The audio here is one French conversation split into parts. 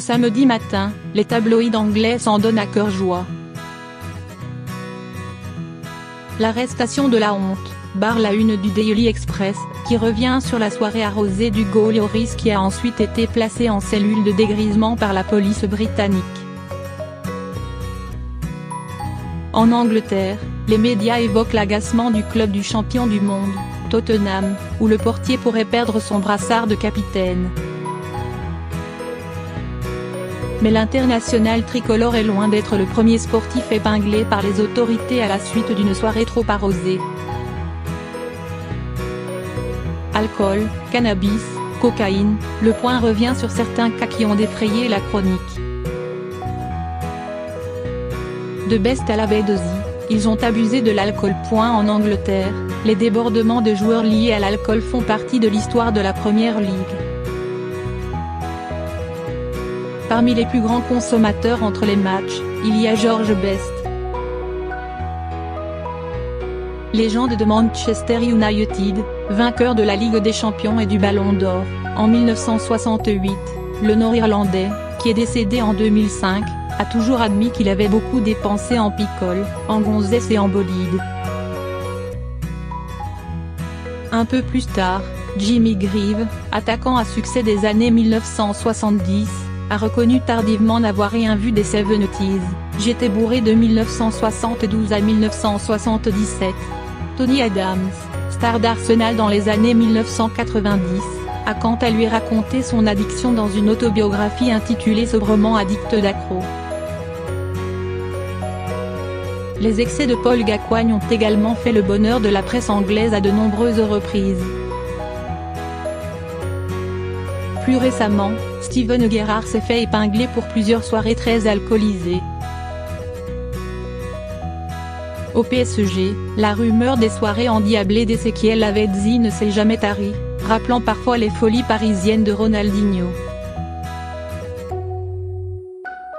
Ce samedi matin, les tabloïds anglais s'en donnent à cœur joie. L'arrestation de la honte barre la une du Daily Express, qui revient sur la soirée arrosée d'Hugo Lloris qui a ensuite été placé en cellule de dégrisement par la police britannique. En Angleterre, les médias évoquent l'agacement du club du champion du monde, Tottenham, où le portier pourrait perdre son brassard de capitaine. Mais l'international tricolore est loin d'être le premier sportif épinglé par les autorités à la suite d'une soirée trop arrosée. Alcool, cannabis, cocaïne, Le Point revient sur certains cas qui ont défrayé la chronique. De Best à la Bédosie, ils ont abusé de l'alcool. En Angleterre, les débordements de joueurs liés à l'alcool font partie de l'histoire de la Premier League. Parmi les plus grands consommateurs entre les matchs, il y a George Best. Légende de Manchester United, vainqueur de la Ligue des Champions et du Ballon d'Or, en 1968, le Nord-Irlandais, qui est décédé en 2005, a toujours admis qu'il avait beaucoup dépensé en picole, en gonzesses et en bolide. Un peu plus tard, Jimmy Greaves, attaquant à succès des années 1970, a reconnu tardivement n'avoir rien vu des 70s, j'étais bourré de 1972 à 1977. Tony Adams, star d'Arsenal dans les années 1990, a quant à lui raconté son addiction dans une autobiographie intitulée sobrement Addict d'accro. Les excès de Paul Gascoigne ont également fait le bonheur de la presse anglaise à de nombreuses reprises. Plus récemment, Steven Gerrard s'est fait épingler pour plusieurs soirées très alcoolisées. Au PSG, la rumeur des soirées endiablées d'Ezequiel Lavezzi ne s'est jamais tarie, rappelant parfois les folies parisiennes de Ronaldinho.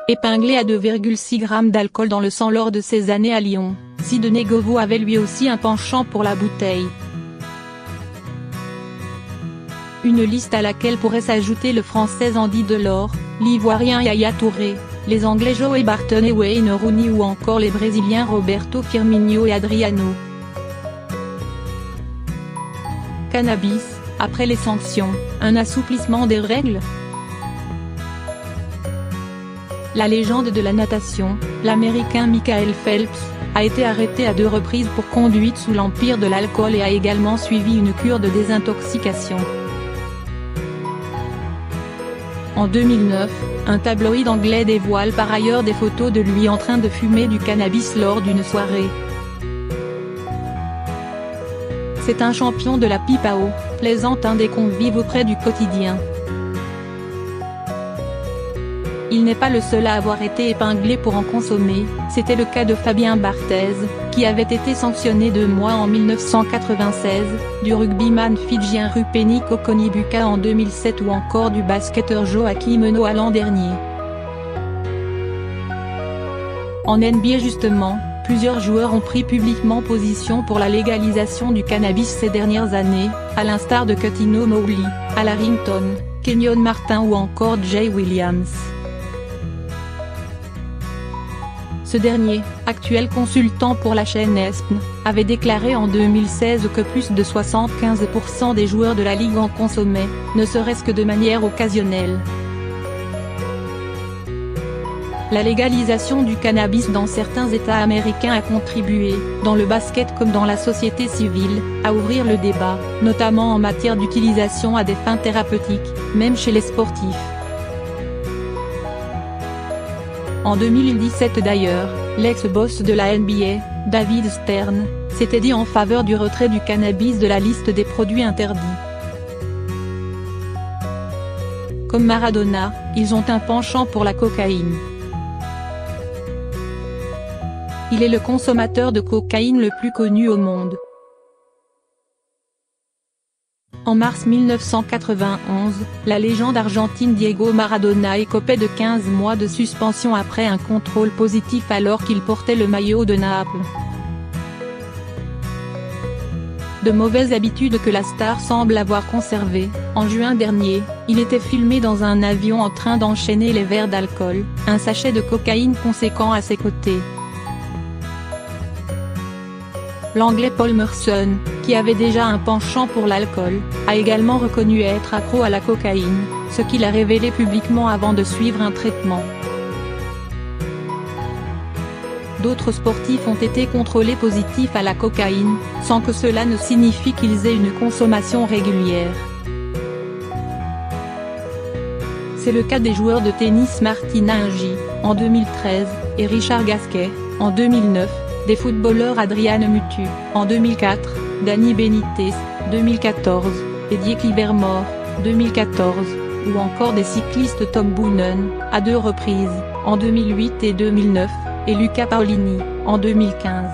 Épinglé à 2,6 grammes d'alcool dans le sang lors de ses années à Lyon, Sidney Govou avait lui aussi un penchant pour la bouteille. Une liste à laquelle pourrait s'ajouter le Français Andy Delors, l'Ivoirien Yaya Touré, les Anglais Joey Barton et Wayne Rooney ou encore les Brésiliens Roberto Firmino et Adriano. Cannabis, après les sanctions, un assouplissement des règles? La légende de la natation, l'Américain Michael Phelps, a été arrêté à 2 reprises pour conduite sous l'empire de l'alcool et a également suivi une cure de désintoxication. En 2009, un tabloïd anglais dévoile par ailleurs des photos de lui en train de fumer du cannabis lors d'une soirée. C'est un champion de la pipe à eau, plaisante un des convives auprès du quotidien. Il n'est pas le seul à avoir été épinglé pour en consommer, c'était le cas de Fabien Barthez, qui avait été sanctionné 2 mois en 1996, du rugbyman fidjien Rupeni Kokonibuka en 2007 ou encore du basketteur Joachim Noah l'an dernier. En NBA justement, plusieurs joueurs ont pris publiquement position pour la légalisation du cannabis ces dernières années, à l'instar de Cuttino Mowgli, Al Harrington, Kenyon Martin ou encore Jay Williams. Ce dernier, actuel consultant pour la chaîne ESPN, avait déclaré en 2016 que plus de 75% des joueurs de la ligue en consommaient, ne serait-ce que de manière occasionnelle. La légalisation du cannabis dans certains États américains a contribué, dans le basket comme dans la société civile, à ouvrir le débat, notamment en matière d'utilisation à des fins thérapeutiques, même chez les sportifs. En 2017 d'ailleurs, l'ex-boss de la NBA, David Stern, s'était dit en faveur du retrait du cannabis de la liste des produits interdits. Comme Maradona, ils ont un penchant pour la cocaïne. Il est le consommateur de cocaïne le plus connu au monde. En mars 1991, la légende argentine Diego Maradona écopait de 15 mois de suspension après un contrôle positif alors qu'il portait le maillot de Naples. De mauvaises habitudes que la star semble avoir conservées. En juin dernier, Il était filmé dans un avion en train d'enchaîner les verres d'alcool, un sachet de cocaïne conséquent à ses côtés. L'Anglais Paul Merson, qui avait déjà un penchant pour l'alcool, a également reconnu être accro à la cocaïne, ce qu'il a révélé publiquement avant de suivre un traitement. D'autres sportifs ont été contrôlés positifs à la cocaïne, sans que cela ne signifie qu'ils aient une consommation régulière. C'est le cas des joueurs de tennis Martina Hingis, en 2013, et Richard Gasquet, en 2009, des footballeurs Adrian Mutu, en 2004, Dani Benitez, 2014, et Dick Livermore, 2014, ou encore des cyclistes Tom Boonen, à 2 reprises, en 2008 et 2009, et Luca Paolini, en 2015.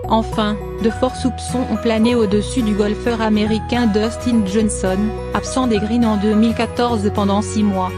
Enfin, de forts soupçons ont plané au-dessus du golfeur américain Dustin Johnson, absent des greens en 2014 pendant 6 mois.